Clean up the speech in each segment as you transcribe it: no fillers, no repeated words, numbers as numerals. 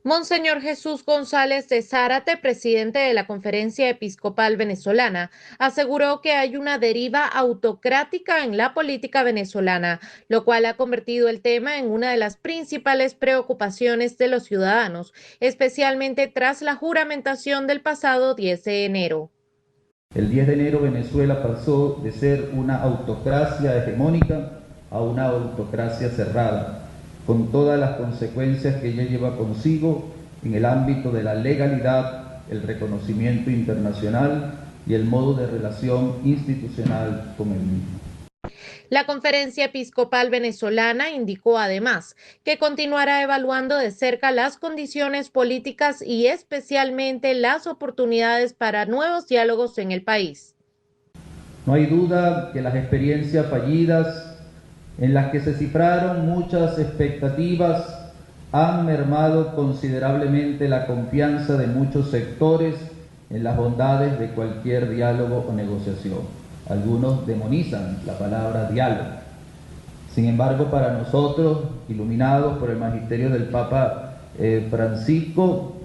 Monseñor Jesús González de Zárate, presidente de la Conferencia Episcopal Venezolana, aseguró que hay una deriva autocrática en la política venezolana, lo cual ha convertido el tema en una de las principales preocupaciones de los ciudadanos, especialmente tras la juramentación del pasado 10 de enero. El 10 de enero Venezuela pasó de ser una autocracia hegemónica a una autocracia cerrada, con todas las consecuencias que ella lleva consigo en el ámbito de la legalidad, el reconocimiento internacional y el modo de relación institucional con el mismo. La Conferencia Episcopal Venezolana indicó además que continuará evaluando de cerca las condiciones políticas y especialmente las oportunidades para nuevos diálogos en el país. No hay duda que las experiencias fallidas en las que se cifraron muchas expectativas han mermado considerablemente la confianza de muchos sectores en las bondades de cualquier diálogo o negociación. Algunos demonizan la palabra diálogo. Sin embargo, para nosotros, iluminados por el magisterio del Papa Francisco,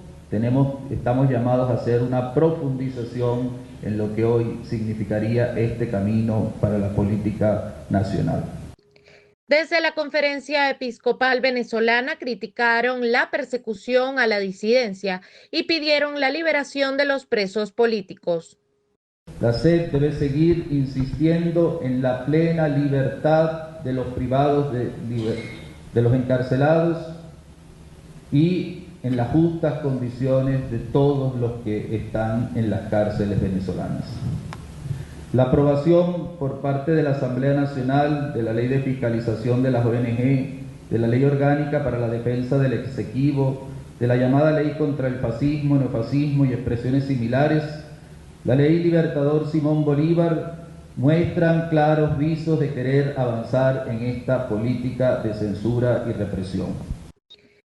estamos llamados a hacer una profundización en lo que hoy significaría este camino para la política nacional. Desde la Conferencia Episcopal Venezolana criticaron la persecución a la disidencia y pidieron la liberación de los presos políticos. La SED debe seguir insistiendo en la plena libertad de los privados de los encarcelados y en las justas condiciones de todos los que están en las cárceles venezolanas. La aprobación por parte de la Asamblea Nacional de la Ley de Fiscalización de las ONG, de la Ley Orgánica para la Defensa del Exequivo, de la llamada Ley contra el Fascismo, Neofascismo y expresiones similares, la Ley Libertador Simón Bolívar, muestran claros visos de querer avanzar en esta política de censura y represión.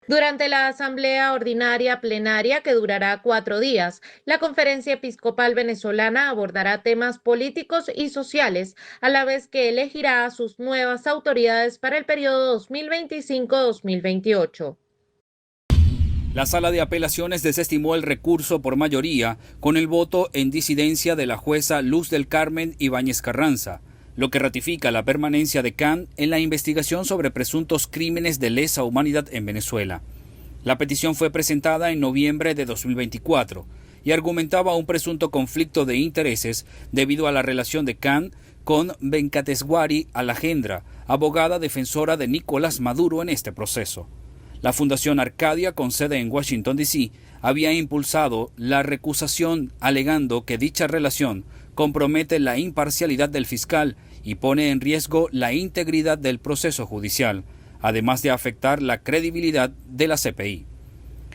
Durante la Asamblea Ordinaria Plenaria, que durará 4 días, la Conferencia Episcopal Venezolana abordará temas políticos y sociales, a la vez que elegirá a sus nuevas autoridades para el periodo 2025-2028. La Sala de Apelaciones desestimó el recurso por mayoría con el voto en disidencia de la jueza Luz del Carmen Ibáñez Carranza, lo que ratifica la permanencia de Khan en la investigación sobre presuntos crímenes de lesa humanidad en Venezuela. La petición fue presentada en noviembre de 2024 y argumentaba un presunto conflicto de intereses debido a la relación de Khan con Venkateswari Alajendra, abogada defensora de Nicolás Maduro en este proceso. La Fundación Arcadia, con sede en Washington, D.C., había impulsado la recusación alegando que dicha relación compromete la imparcialidad del fiscal y pone en riesgo la integridad del proceso judicial, además de afectar la credibilidad de la CPI.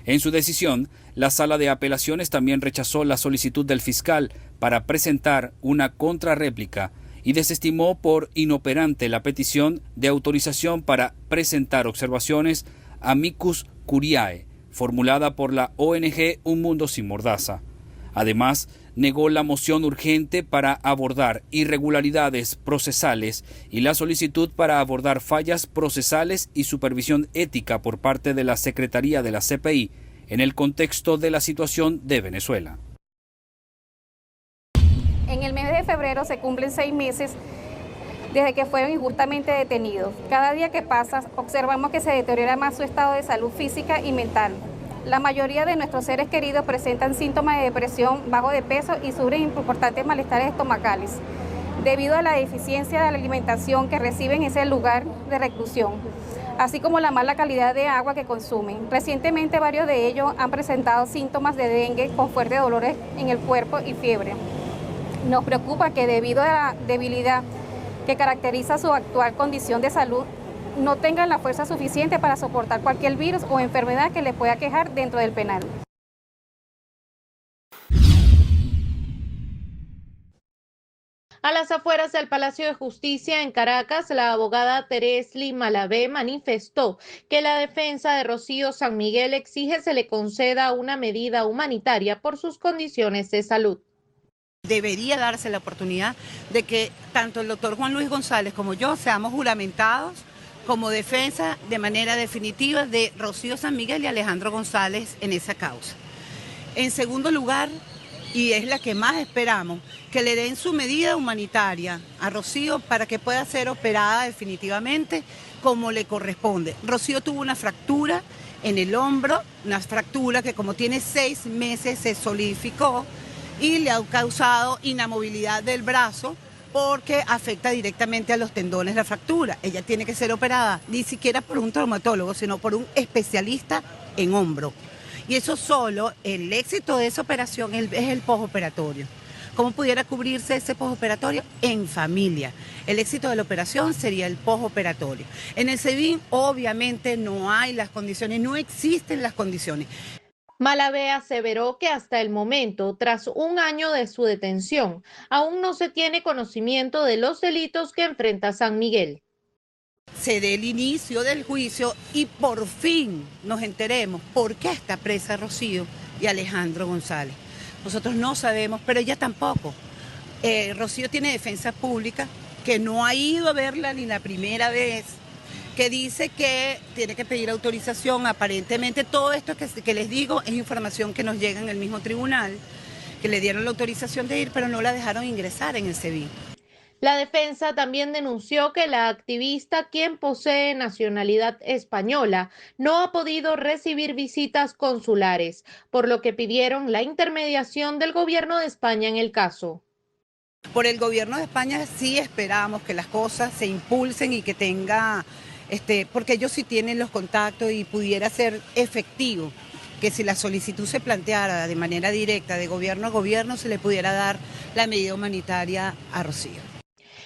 En su decisión, la Sala de Apelaciones también rechazó la solicitud del fiscal para presentar una contrarréplica y desestimó por inoperante la petición de autorización para presentar observaciones amicus curiae, formulada por la ONG Un Mundo Sin Mordaza. Además, negó la moción urgente para abordar irregularidades procesales y la solicitud para abordar fallas procesales y supervisión ética por parte de la Secretaría de la CPI en el contexto de la situación de Venezuela. En el mes de febrero se cumplen 6 meses desde que fueron injustamente detenidos. Cada día que pasa, observamos que se deteriora más su estado de salud física y mental. La mayoría de nuestros seres queridos presentan síntomas de depresión, bajo de peso y sufren importantes malestares estomacales, debido a la deficiencia de la alimentación que reciben en ese lugar de reclusión, así como la mala calidad de agua que consumen. Recientemente varios de ellos han presentado síntomas de dengue con fuertes dolores en el cuerpo y fiebre. Nos preocupa que debido a la debilidad que caracteriza su actual condición de salud, no tengan la fuerza suficiente para soportar cualquier virus o enfermedad que les pueda aquejar dentro del penal. A las afueras del Palacio de Justicia en Caracas, la abogada Teresly Malavé manifestó que la defensa de Rocío San Miguel exige se le conceda una medida humanitaria por sus condiciones de salud. Debería darse la oportunidad de que tanto el doctor Juan Luis González como yo seamos juramentados como defensa de manera definitiva de Rocío San Miguel y Alejandro González en esa causa. En segundo lugar, y es la que más esperamos, que le den su medida humanitaria a Rocío para que pueda ser operada definitivamente como le corresponde. Rocío tuvo una fractura en el hombro, una fractura que como tiene 6 meses se solidificó y le ha causado inamovilidad del brazo porque afecta directamente a los tendones la fractura. Ella tiene que ser operada ni siquiera por un traumatólogo, sino por un especialista en hombro. Y eso solo, el éxito de esa operación es el postoperatorio. ¿Cómo pudiera cubrirse ese postoperatorio? En familia. El éxito de la operación sería el postoperatorio. En el SEBIN obviamente no hay las condiciones, no existen las condiciones. Malavé aseveró que hasta el momento, tras un año de su detención, aún no se tiene conocimiento de los delitos que enfrenta San Miguel. Se dé el inicio del juicio y por fin nos enteremos por qué está presa Rocío y Alejandro González. Nosotros no sabemos, pero ella tampoco. Rocío tiene defensa pública, que no ha ido a verla ni la primera vez, que dice que tiene que pedir autorización. Aparentemente todo esto que les digo es información que nos llega en el mismo tribunal, que le dieron la autorización de ir, pero no la dejaron ingresar en el SEBIN. La defensa también denunció que la activista, quien posee nacionalidad española, no ha podido recibir visitas consulares, por lo que pidieron la intermediación del gobierno de España en el caso. Por el gobierno de España sí esperamos que las cosas se impulsen y que tenga, porque ellos sí tienen los contactos y pudiera ser efectivo, que si la solicitud se planteara de manera directa de gobierno a gobierno, se le pudiera dar la medida humanitaria a Rocío.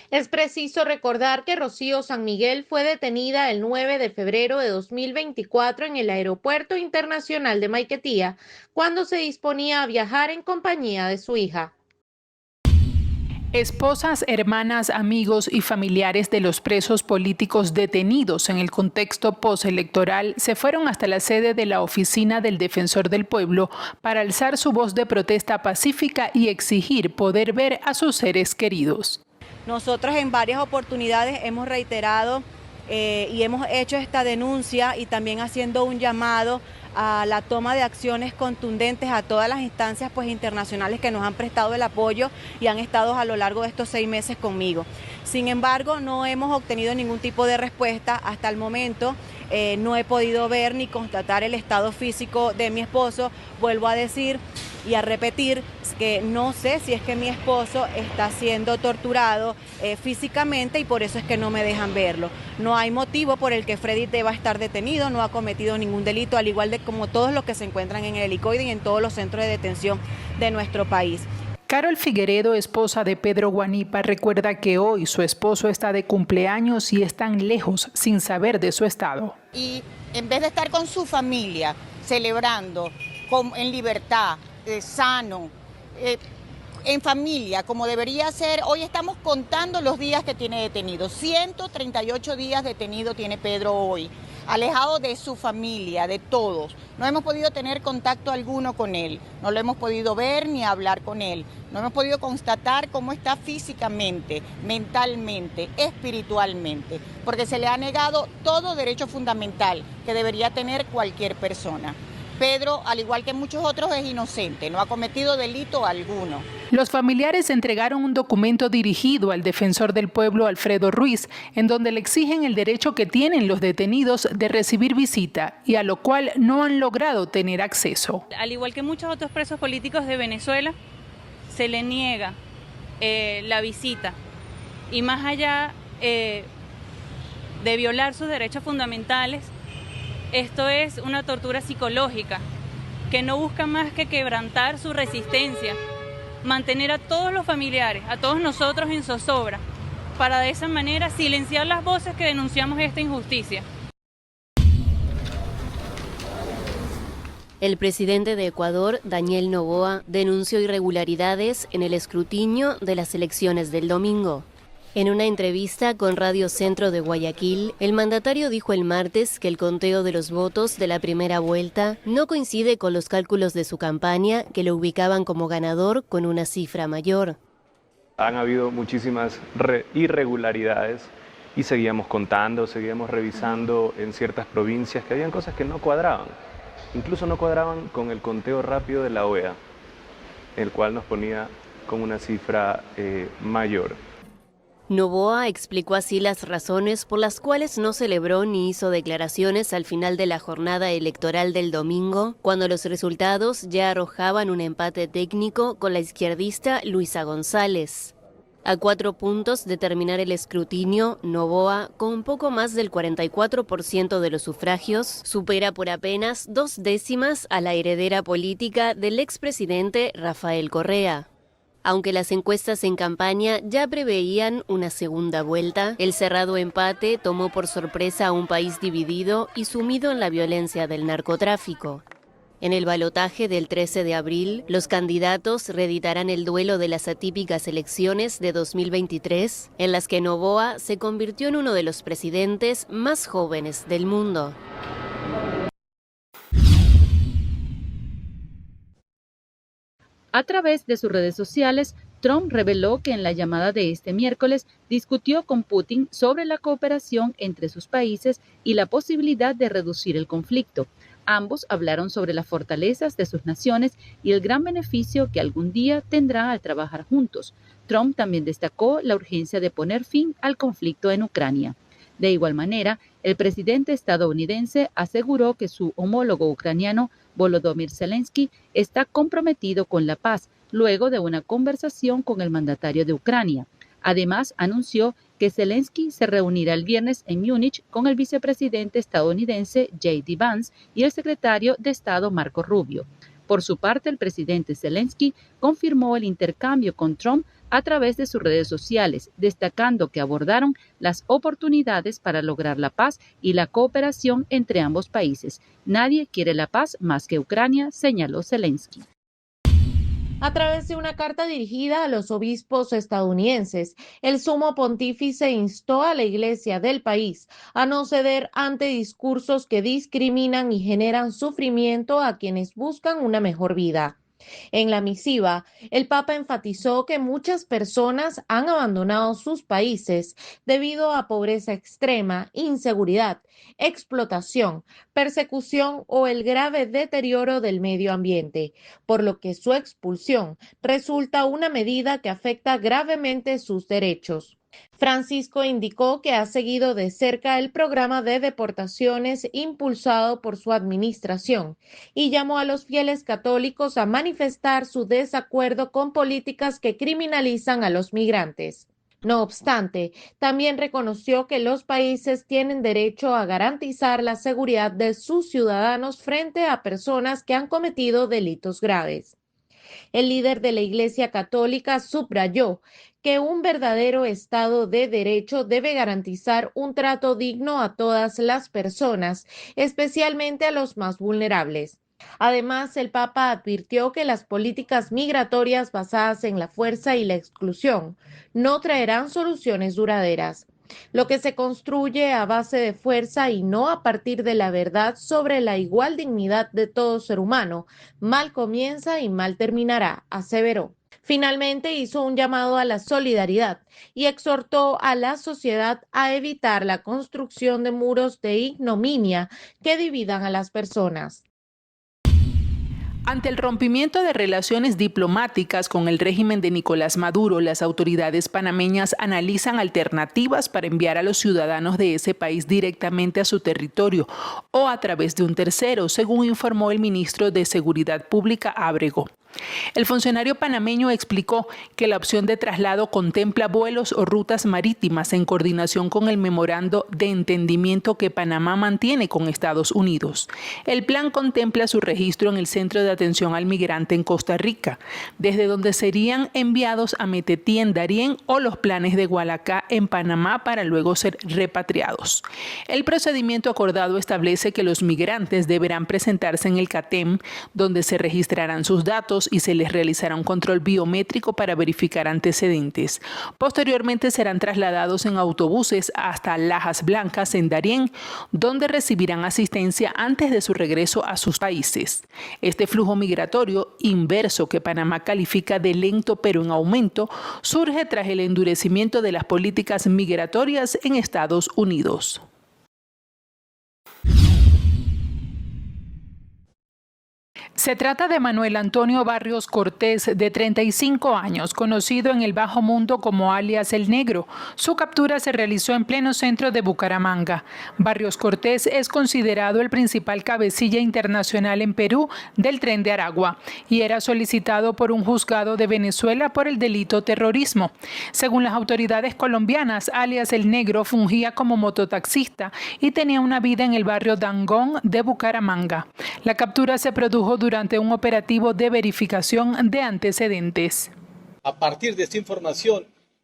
Es preciso recordar que Rocío San Miguel fue detenida el 9 de febrero de 2024 en el Aeropuerto Internacional de Maiquetía, cuando se disponía a viajar en compañía de su hija. Esposas, hermanas, amigos y familiares de los presos políticos detenidos en el contexto postelectoral se fueron hasta la sede de la Oficina del Defensor del Pueblo para alzar su voz de protesta pacífica y exigir poder ver a sus seres queridos. Nosotros en varias oportunidades hemos reiterado y hemos hecho esta denuncia y también haciendo un llamado a la toma de acciones contundentes a todas las instancias internacionales que nos han prestado el apoyo y han estado a lo largo de estos 6 meses conmigo. Sin embargo, no hemos obtenido ningún tipo de respuesta hasta el momento. No he podido ver ni constatar el estado físico de mi esposo. Vuelvo a decir y a repetir que no sé si es que mi esposo está siendo torturado físicamente y por eso es que no me dejan verlo. No hay motivo por el que Freddy deba estar detenido, no ha cometido ningún delito, al igual de como todos los que se encuentran en el helicoide y en todos los centros de detención de nuestro país. Carol Figueredo, esposa de Pedro Guanipa, recuerda que hoy su esposo está de cumpleaños y están lejos sin saber de su estado. Y en vez de estar con su familia, celebrando en libertad, sano, en familia, como debería ser, hoy estamos contando los días que tiene detenido. 138 días detenido tiene Pedro hoy, alejado de su familia, de todos. No hemos podido tener contacto alguno con él, no lo hemos podido ver ni hablar con él. No hemos podido constatar cómo está físicamente, mentalmente, espiritualmente, porque se le ha negado todo derecho fundamental que debería tener cualquier persona. Pedro, al igual que muchos otros, es inocente, no ha cometido delito alguno. Los familiares entregaron un documento dirigido al defensor del pueblo, Alfredo Ruiz, en donde le exigen el derecho que tienen los detenidos de recibir visita y a lo cual no han logrado tener acceso. Al igual que muchos otros presos políticos de Venezuela, se le niega la visita y más allá de violar sus derechos fundamentales, esto es una tortura psicológica que no busca más que quebrantar su resistencia, mantener a todos los familiares, a todos nosotros en zozobra, para de esa manera silenciar las voces que denunciamos esta injusticia. El presidente de Ecuador, Daniel Noboa, denunció irregularidades en el escrutinio de las elecciones del domingo. En una entrevista con Radio Centro de Guayaquil, el mandatario dijo el martes que el conteo de los votos de la primera vuelta no coincide con los cálculos de su campaña, que lo ubicaban como ganador con una cifra mayor. Han habido muchísimas irregularidades y seguíamos contando, seguíamos revisando en ciertas provincias que habían cosas que no cuadraban. Incluso no cuadraban con el conteo rápido de la OEA, el cual nos ponía con una cifra mayor. Noboa explicó así las razones por las cuales no celebró ni hizo declaraciones al final de la jornada electoral del domingo, cuando los resultados ya arrojaban un empate técnico con la izquierdista Luisa González. A 4 puntos de terminar el escrutinio, Noboa, con un poco más del 44% de los sufragios, supera por apenas 2 décimas a la heredera política del expresidente Rafael Correa. Aunque las encuestas en campaña ya preveían una segunda vuelta, el cerrado empate tomó por sorpresa a un país dividido y sumido en la violencia del narcotráfico. En el balotaje del 13 de abril, los candidatos reeditarán el duelo de las atípicas elecciones de 2023, en las que Noboa se convirtió en uno de los presidentes más jóvenes del mundo. A través de sus redes sociales, Trump reveló que en la llamada de este miércoles discutió con Putin sobre la cooperación entre sus países y la posibilidad de reducir el conflicto. Ambos hablaron sobre las fortalezas de sus naciones y el gran beneficio que algún día tendrán al trabajar juntos. Trump también destacó la urgencia de poner fin al conflicto en Ucrania. De igual manera, el presidente estadounidense aseguró que su homólogo ucraniano, Volodymyr Zelensky, está comprometido con la paz, luego de una conversación con el mandatario de Ucrania. Además, anunció que Zelensky se reunirá el viernes en Múnich con el vicepresidente estadounidense J.D. Vance y el secretario de Estado Marco Rubio. Por su parte, el presidente Zelensky confirmó el intercambio con Trump a través de sus redes sociales, destacando que abordaron las oportunidades para lograr la paz y la cooperación entre ambos países. Nadie quiere la paz más que Ucrania, señaló Zelensky. A través de una carta dirigida a los obispos estadounidenses, el sumo pontífice instó a la iglesia del país a no ceder ante discursos que discriminan y generan sufrimiento a quienes buscan una mejor vida. En la misiva, el Papa enfatizó que muchas personas han abandonado sus países debido a pobreza extrema, inseguridad, explotación, persecución o el grave deterioro del medio ambiente, por lo que su expulsión resulta una medida que afecta gravemente sus derechos. Francisco indicó que ha seguido de cerca el programa de deportaciones impulsado por su administración y llamó a los fieles católicos a manifestar su desacuerdo con políticas que criminalizan a los migrantes. No obstante, también reconoció que los países tienen derecho a garantizar la seguridad de sus ciudadanos frente a personas que han cometido delitos graves. El líder de la Iglesia Católica subrayó que un verdadero Estado de Derecho debe garantizar un trato digno a todas las personas, especialmente a los más vulnerables. Además, el Papa advirtió que las políticas migratorias basadas en la fuerza y la exclusión no traerán soluciones duraderas. Lo que se construye a base de fuerza y no a partir de la verdad sobre la igual dignidad de todo ser humano, mal comienza y mal terminará, aseveró. Finalmente hizo un llamado a la solidaridad y exhortó a la sociedad a evitar la construcción de muros de ignominia que dividan a las personas. Ante el rompimiento de relaciones diplomáticas con el régimen de Nicolás Maduro, las autoridades panameñas analizan alternativas para enviar a los ciudadanos de ese país directamente a su territorio o a través de un tercero, según informó el ministro de Seguridad Pública, Ábrego. El funcionario panameño explicó que la opción de traslado contempla vuelos o rutas marítimas en coordinación con el memorando de entendimiento que Panamá mantiene con Estados Unidos. El plan contempla su registro en el Centro de Atención al Migrante en Costa Rica, desde donde serían enviados a Metetí en Darién o los planes de Gualacá en Panamá para luego ser repatriados. El procedimiento acordado establece que los migrantes deberán presentarse en el CATEM, donde se registrarán sus datos detenidos y se les realizará un control biométrico para verificar antecedentes. Posteriormente serán trasladados en autobuses hasta Lajas Blancas en Darién, donde recibirán asistencia antes de su regreso a sus países. Este flujo migratorio inverso que Panamá califica de lento pero en aumento surge tras el endurecimiento de las políticas migratorias en Estados Unidos. Se trata de Manuel Antonio Barrios Cortés, de 35 años, conocido en el bajo mundo como alias El Negro. Su captura se realizó en pleno centro de Bucaramanga. Barrios Cortés es considerado el principal cabecilla internacional en Perú del Tren de Aragua y era solicitado por un juzgado de Venezuela por el delito terrorismo. Según las autoridades colombianas, alias El Negro fungía como mototaxista y tenía una vida en el barrio Dangón de Bucaramanga. La captura se produjo durante un operativo de verificación de antecedentes. A partir de esta información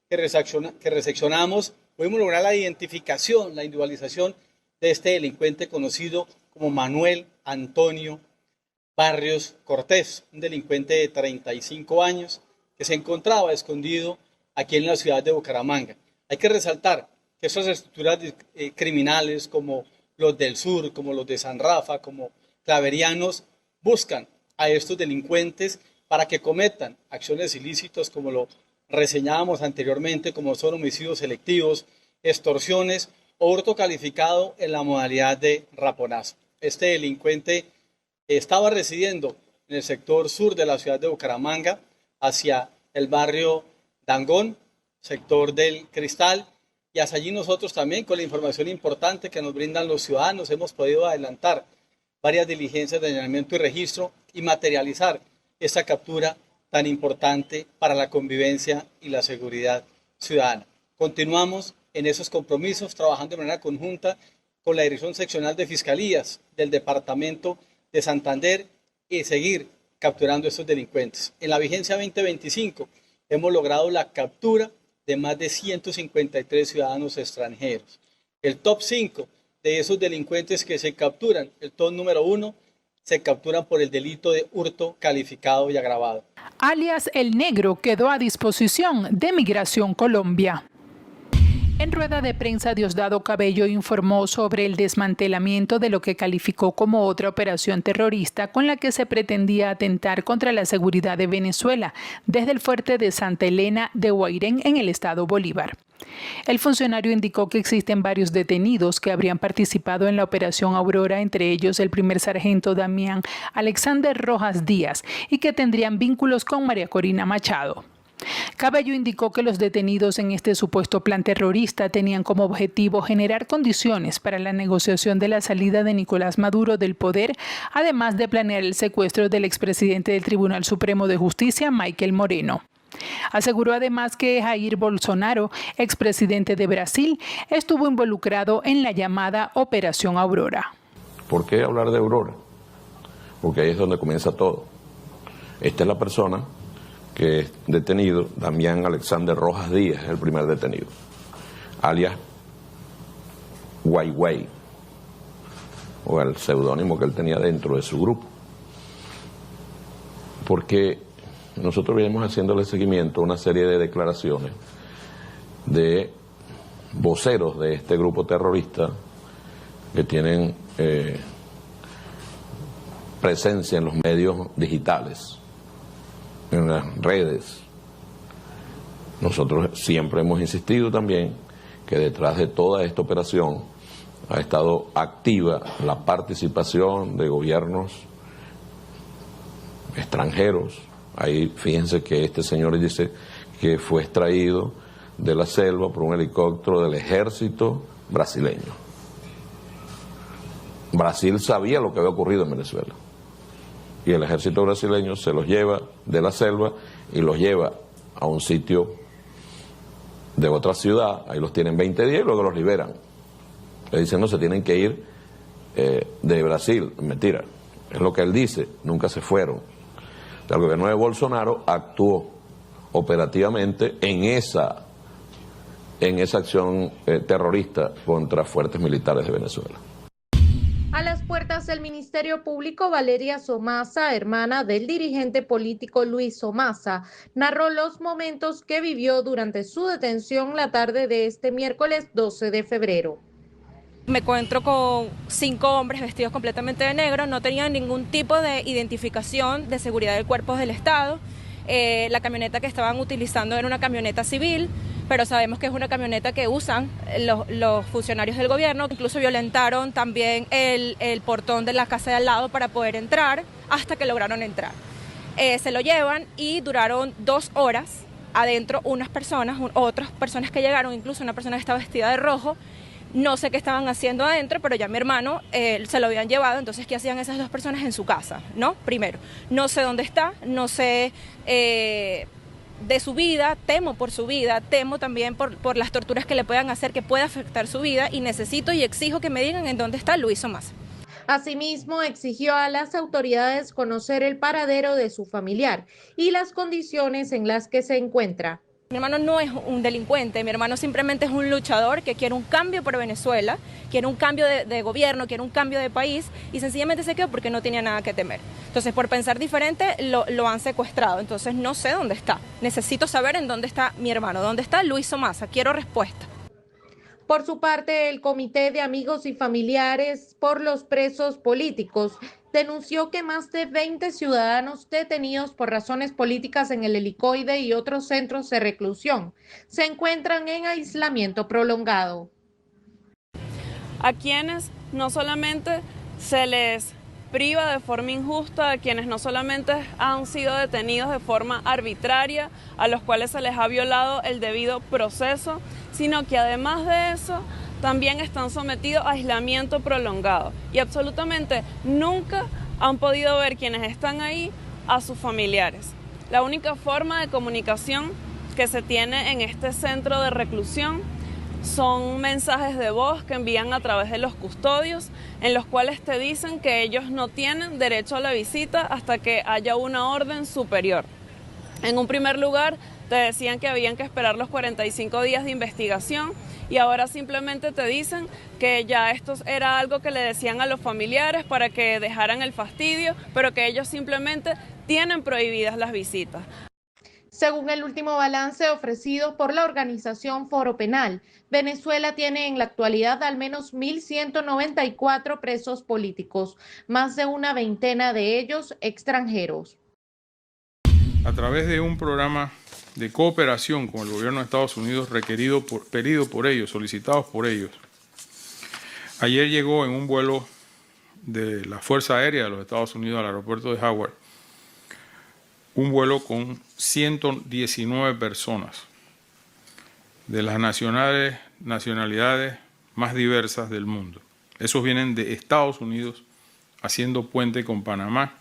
que reseccionamos, pudimos lograr la identificación, la individualización de este delincuente conocido como Manuel Antonio Barrios Cortés, un delincuente de 35 años que se encontraba escondido aquí en la ciudad de Bucaramanga. Hay que resaltar que estas estructuras criminales como los del sur, como los de San Rafa, como Claverianos, buscan a estos delincuentes para que cometan acciones ilícitas como lo reseñábamos anteriormente, como son homicidios selectivos, extorsiones o hurto calificado en la modalidad de raponazo. Este delincuente estaba residiendo en el sector sur de la ciudad de Bucaramanga, hacia el barrio Dangón, sector del Cristal, y hacia allí nosotros también, con la información importante que nos brindan los ciudadanos, hemos podido adelantar varias diligencias de allanamiento y registro y materializar esta captura tan importante para la convivencia y la seguridad ciudadana. Continuamos en esos compromisos, trabajando de manera conjunta con la Dirección Seccional de Fiscalías del Departamento de Santander y seguir capturando a estos delincuentes. En la vigencia 2025 hemos logrado la captura de más de 153 ciudadanos extranjeros. El top 5 de esos delincuentes que se capturan, el top número 1, se capturan por el delito de hurto calificado y agravado. Alias El Negro quedó a disposición de Migración Colombia. En rueda de prensa, Diosdado Cabello informó sobre el desmantelamiento de lo que calificó como otra operación terrorista con la que se pretendía atentar contra la seguridad de Venezuela desde el fuerte de Santa Elena de Guairén en el estado Bolívar. El funcionario indicó que existen varios detenidos que habrían participado en la operación Aurora, entre ellos el primer sargento Damián Alexander Rojas Díaz, y que tendrían vínculos con María Corina Machado. Cabello indicó que los detenidos en este supuesto plan terrorista tenían como objetivo generar condiciones para la negociación de la salida de Nicolás Maduro del poder, además de planear el secuestro del expresidente del Tribunal Supremo de Justicia, Michael Moreno. Aseguró además que Jair Bolsonaro, expresidente de Brasil, estuvo involucrado en la llamada Operación Aurora. ¿Por qué hablar de Aurora? Porque ahí es donde comienza todo. Esta es la persona que es detenido, Damián Alexander Rojas Díaz, es el primer detenido, alias Guay, o el seudónimo que él tenía dentro de su grupo. Porque nosotros venimos haciéndole seguimiento a una serie de declaraciones de voceros de este grupo terrorista que tienen presencia en los medios digitales, en las redes. Nosotros siempre hemos insistido también que detrás de toda esta operación ha estado activa la participación de gobiernos extranjeros. Ahí fíjense que este señor dice que fue extraído de la selva por un helicóptero del ejército brasileño. Brasil sabía lo que había ocurrido en Venezuela. Y el ejército brasileño se los lleva de la selva y los lleva a un sitio de otra ciudad, ahí los tienen 20 días y luego los liberan. Le dicen, no, se tienen que ir de Brasil. Mentira, es lo que él dice, nunca se fueron. El gobierno de Bolsonaro actuó operativamente en esa acción terrorista contra fuertes militares de Venezuela. A las puertas del Ministerio Público, Valeria Somasa, hermana del dirigente político Luis Somasa, narró los momentos que vivió durante su detención la tarde de este miércoles 12 de febrero. Me encuentro con 5 hombres vestidos completamente de negro, no tenían ningún tipo de identificación de seguridad del cuerpo del Estado. La camioneta que estaban utilizando era una camioneta civil, pero sabemos que es una camioneta que usan los funcionarios del gobierno. Incluso violentaron también el portón de la casa de al lado para poder entrar, hasta que lograron entrar. Se lo llevan y duraron 2 horas adentro otras personas que llegaron, incluso una persona que estaba vestida de rojo. No sé qué estaban haciendo adentro, pero ya mi hermano se lo habían llevado. Entonces, ¿qué hacían esas 2 personas en su casa? ¿No? Primero, no sé dónde está, no sé de su vida, temo por su vida, temo también por las torturas que le puedan hacer, que pueda afectar su vida, y necesito y exijo que me digan en dónde está Luis Somasa. Asimismo, exigió a las autoridades conocer el paradero de su familiar y las condiciones en las que se encuentra. Mi hermano no es un delincuente, mi hermano simplemente es un luchador que quiere un cambio por Venezuela, quiere un cambio de gobierno, quiere un cambio de país, y sencillamente se quedó porque no tenía nada que temer. Entonces, por pensar diferente, lo han secuestrado. Entonces, no sé dónde está. Necesito saber en dónde está mi hermano, dónde está Luis Somasa. Quiero respuesta. Por su parte, el Comité de Amigos y Familiares por los Presos Políticos denunció que más de 20 ciudadanos detenidos por razones políticas en el Helicoide y otros centros de reclusión se encuentran en aislamiento prolongado. A quienes no solamente se les priva de forma injusta, a quienes no solamente han sido detenidos de forma arbitraria, a los cuales se les ha violado el debido proceso, sino que además de eso también están sometidos a aislamiento prolongado, y absolutamente nunca han podido ver quienes están ahí a sus familiares. La única forma de comunicación que se tiene en este centro de reclusión son mensajes de voz que envían a través de los custodios, en los cuales te dicen que ellos no tienen derecho a la visita hasta que haya una orden superior. En un primer lugar, te decían que habían que esperar los 45 días de investigación, y ahora simplemente te dicen que ya esto era algo que le decían a los familiares para que dejaran el fastidio, pero que ellos simplemente tienen prohibidas las visitas. Según el último balance ofrecido por la organización Foro Penal, Venezuela tiene en la actualidad al menos 1.194 presos políticos, más de una veintena de ellos extranjeros. A través de un programa de cooperación con el gobierno de Estados Unidos pedido por ellos, solicitados por ellos, ayer llegó en un vuelo de la Fuerza Aérea de los Estados Unidos al aeropuerto de Howard, un vuelo con 119 personas de las nacionalidades más diversas del mundo. Esos vienen de Estados Unidos haciendo puente con Panamá.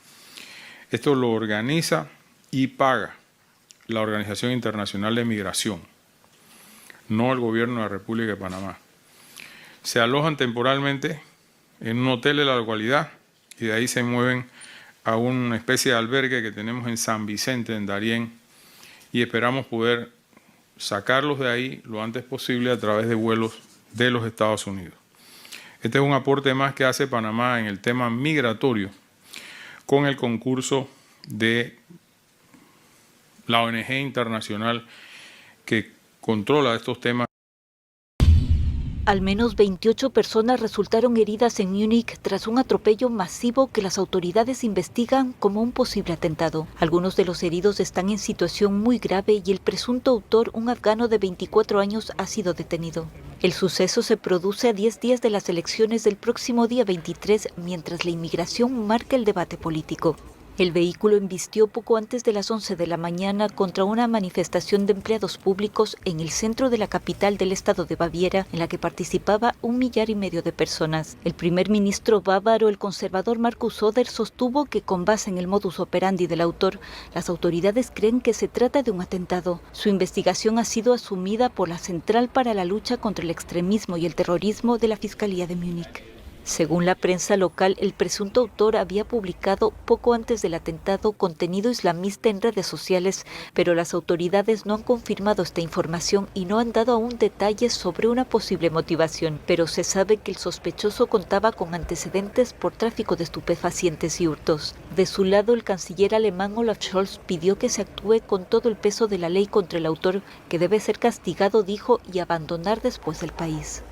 Esto lo organiza y paga la Organización Internacional de Migración, no el gobierno de la República de Panamá. Se alojan temporalmente en un hotel de la localidad y de ahí se mueven a una especie de albergue que tenemos en San Vicente, en Darién, y esperamos poder sacarlos de ahí lo antes posible a través de vuelos de los Estados Unidos. Este es un aporte más que hace Panamá en el tema migratorio con el concurso de la ONG internacional que controla estos temas. Al menos 28 personas resultaron heridas en Múnich tras un atropello masivo que las autoridades investigan como un posible atentado. Algunos de los heridos están en situación muy grave y el presunto autor, un afgano de 24 años, ha sido detenido. El suceso se produce a 10 días de las elecciones del próximo día 23, mientras la inmigración marca el debate político. El vehículo embistió poco antes de las 11 de la mañana contra una manifestación de empleados públicos en el centro de la capital del estado de Baviera, en la que participaba 1,5 millones de personas. El primer ministro bávaro, el conservador Markus Söder, sostuvo que con base en el modus operandi del autor, las autoridades creen que se trata de un atentado. Su investigación ha sido asumida por la Central para la Lucha contra el Extremismo y el Terrorismo de la Fiscalía de Múnich. Según la prensa local, el presunto autor había publicado poco antes del atentado contenido islamista en redes sociales, pero las autoridades no han confirmado esta información y no han dado aún detalles sobre una posible motivación. Pero se sabe que el sospechoso contaba con antecedentes por tráfico de estupefacientes y hurtos. De su lado, el canciller alemán Olaf Scholz pidió que se actúe con todo el peso de la ley contra el autor, que debe ser castigado, dijo, y abandonar después el país.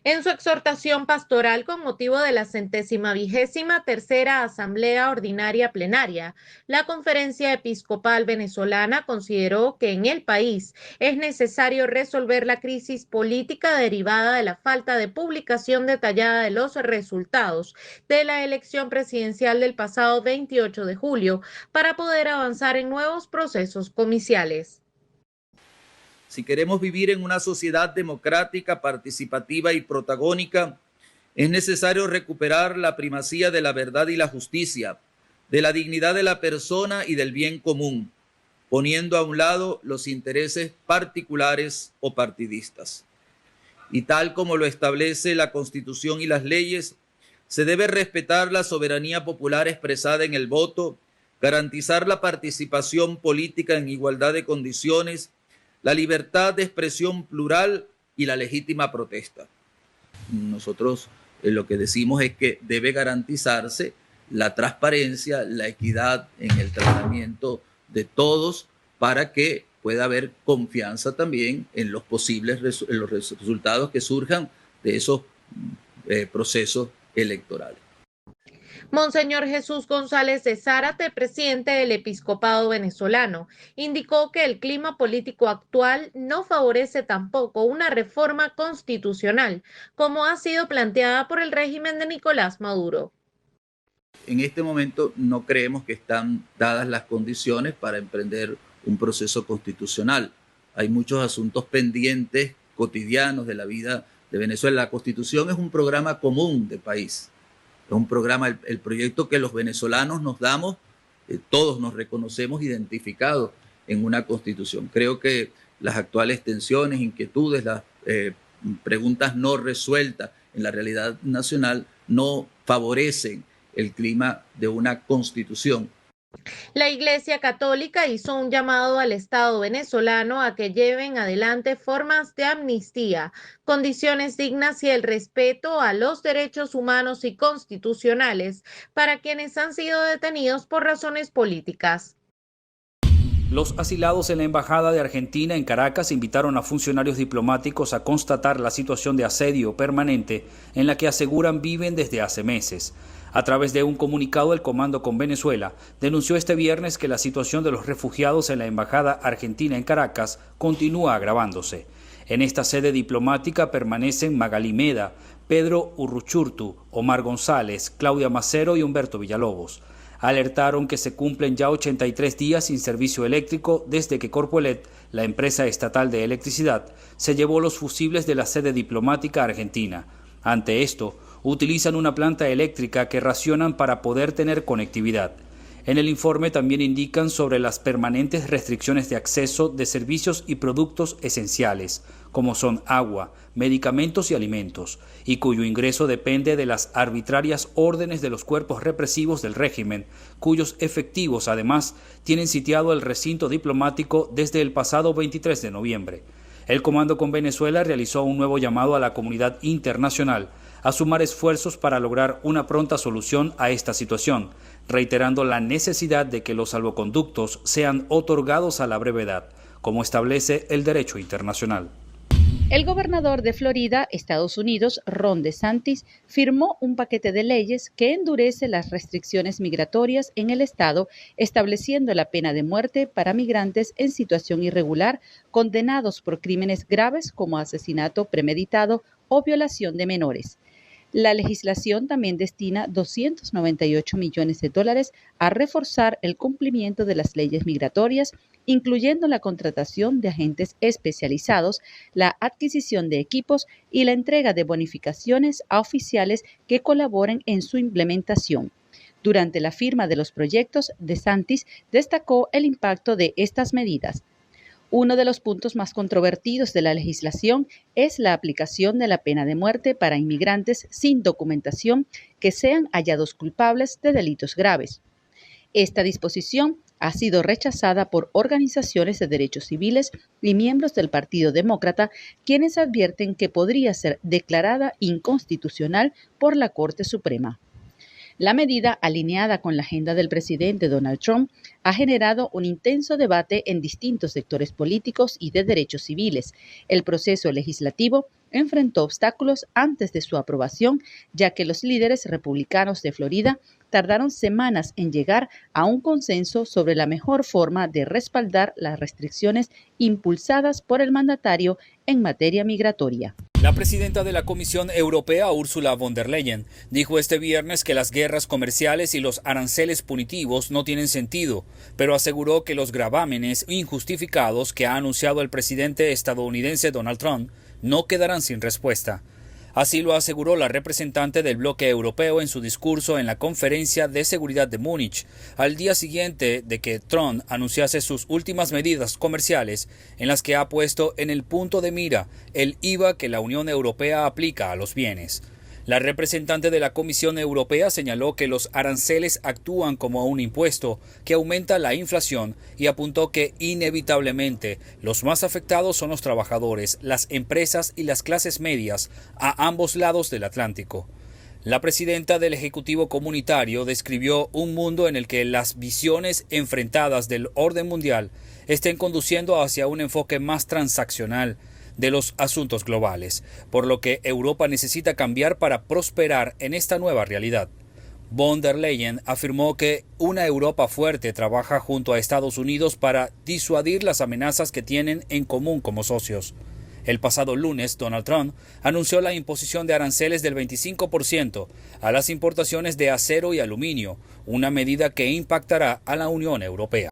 En su exhortación pastoral con motivo de la 123ª Asamblea Ordinaria Plenaria, la Conferencia Episcopal Venezolana consideró que en el país es necesario resolver la crisis política derivada de la falta de publicación detallada de los resultados de la elección presidencial del pasado 28 de julio para poder avanzar en nuevos procesos comiciales. Si queremos vivir en una sociedad democrática, participativa y protagónica, es necesario recuperar la primacía de la verdad y la justicia, de la dignidad de la persona y del bien común, poniendo a un lado los intereses particulares o partidistas. Y tal como lo establece la Constitución y las leyes, se debe respetar la soberanía popular expresada en el voto, garantizar la participación política en igualdad de condiciones, la libertad de expresión plural y la legítima protesta. Nosotros lo que decimos es que debe garantizarse la transparencia, la equidad en el tratamiento de todos para que pueda haber confianza también en los posibles los resultados que surjan de esos procesos electorales. Monseñor Jesús González de Zárate, presidente del Episcopado venezolano, indicó que el clima político actual no favorece tampoco una reforma constitucional, como ha sido planteada por el régimen de Nicolás Maduro. En este momento no creemos que están dadas las condiciones para emprender un proceso constitucional. Hay muchos asuntos pendientes cotidianos de la vida de Venezuela. La Constitución es un programa común de país. Es un programa, el proyecto que los venezolanos nos damos, todos nos reconocemos identificados en una constitución. Creo que las actuales tensiones, inquietudes, las preguntas no resueltas en la realidad nacional no favorecen el clima de una constitución. La Iglesia Católica hizo un llamado al Estado venezolano a que lleven adelante formas de amnistía, condiciones dignas y el respeto a los derechos humanos y constitucionales para quienes han sido detenidos por razones políticas. Los asilados en la Embajada de Argentina en Caracas invitaron a funcionarios diplomáticos a constatar la situación de asedio permanente en la que aseguran viven desde hace meses. A través de un comunicado, el Comando con Venezuela denunció este viernes que la situación de los refugiados en la Embajada Argentina en Caracas continúa agravándose. En esta sede diplomática permanecen Magali Meda, Pedro Urruchurtu, Omar González, Claudia Macero y Humberto Villalobos. Alertaron que se cumplen ya 83 días sin servicio eléctrico desde que Corpoelec, la empresa estatal de electricidad, se llevó los fusibles de la sede diplomática argentina. Ante esto, utilizan una planta eléctrica que racionan para poder tener conectividad. En el informe también indican sobre las permanentes restricciones de acceso de servicios y productos esenciales, como son agua, medicamentos y alimentos, y cuyo ingreso depende de las arbitrarias órdenes de los cuerpos represivos del régimen, cuyos efectivos además tienen sitiado el recinto diplomático desde el pasado 23 de noviembre. El Comando con Venezuela realizó un nuevo llamado a la comunidad internacional a sumar esfuerzos para lograr una pronta solución a esta situación, reiterando la necesidad de que los salvoconductos sean otorgados a la brevedad, como establece el derecho internacional. El gobernador de Florida, Estados Unidos, Ron DeSantis, firmó un paquete de leyes que endurece las restricciones migratorias en el estado, estableciendo la pena de muerte para migrantes en situación irregular condenados por crímenes graves como asesinato premeditado o violación de menores. La legislación también destina $298 millones a reforzar el cumplimiento de las leyes migratorias, incluyendo la contratación de agentes especializados, la adquisición de equipos y la entrega de bonificaciones a oficiales que colaboren en su implementación. Durante la firma de los proyectos, DeSantis destacó el impacto de estas medidas. Uno de los puntos más controvertidos de la legislación es la aplicación de la pena de muerte para inmigrantes sin documentación que sean hallados culpables de delitos graves. Esta disposición ha sido rechazada por organizaciones de derechos civiles y miembros del Partido Demócrata, quienes advierten que podría ser declarada inconstitucional por la Corte Suprema. La medida, alineada con la agenda del presidente Donald Trump, ha generado un intenso debate en distintos sectores políticos y de derechos civiles. El proceso legislativo enfrentó obstáculos antes de su aprobación, ya que los líderes republicanos de Florida tardaron semanas en llegar a un consenso sobre la mejor forma de respaldar las restricciones impulsadas por el mandatario en materia migratoria. La presidenta de la Comisión Europea, Ursula von der Leyen, dijo este viernes que las guerras comerciales y los aranceles punitivos no tienen sentido, pero aseguró que los gravámenes injustificados que ha anunciado el presidente estadounidense Donald Trump no quedarán sin respuesta. Así lo aseguró la representante del bloque europeo en su discurso en la Conferencia de Seguridad de Múnich, al día siguiente de que Trump anunciase sus últimas medidas comerciales, en las que ha puesto en el punto de mira el IVA que la Unión Europea aplica a los bienes. La representante de la Comisión Europea señaló que los aranceles actúan como un impuesto que aumenta la inflación y apuntó que inevitablemente los más afectados son los trabajadores, las empresas y las clases medias a ambos lados del Atlántico. La presidenta del Ejecutivo Comunitario describió un mundo en el que las visiones enfrentadas del orden mundial estén conduciendo hacia un enfoque más transaccional de los asuntos globales, por lo que Europa necesita cambiar para prosperar en esta nueva realidad. Von der Leyen afirmó que una Europa fuerte trabaja junto a Estados Unidos para disuadir las amenazas que tienen en común como socios. El pasado lunes, Donald Trump anunció la imposición de aranceles del 25% a las importaciones de acero y aluminio, una medida que impactará a la Unión Europea.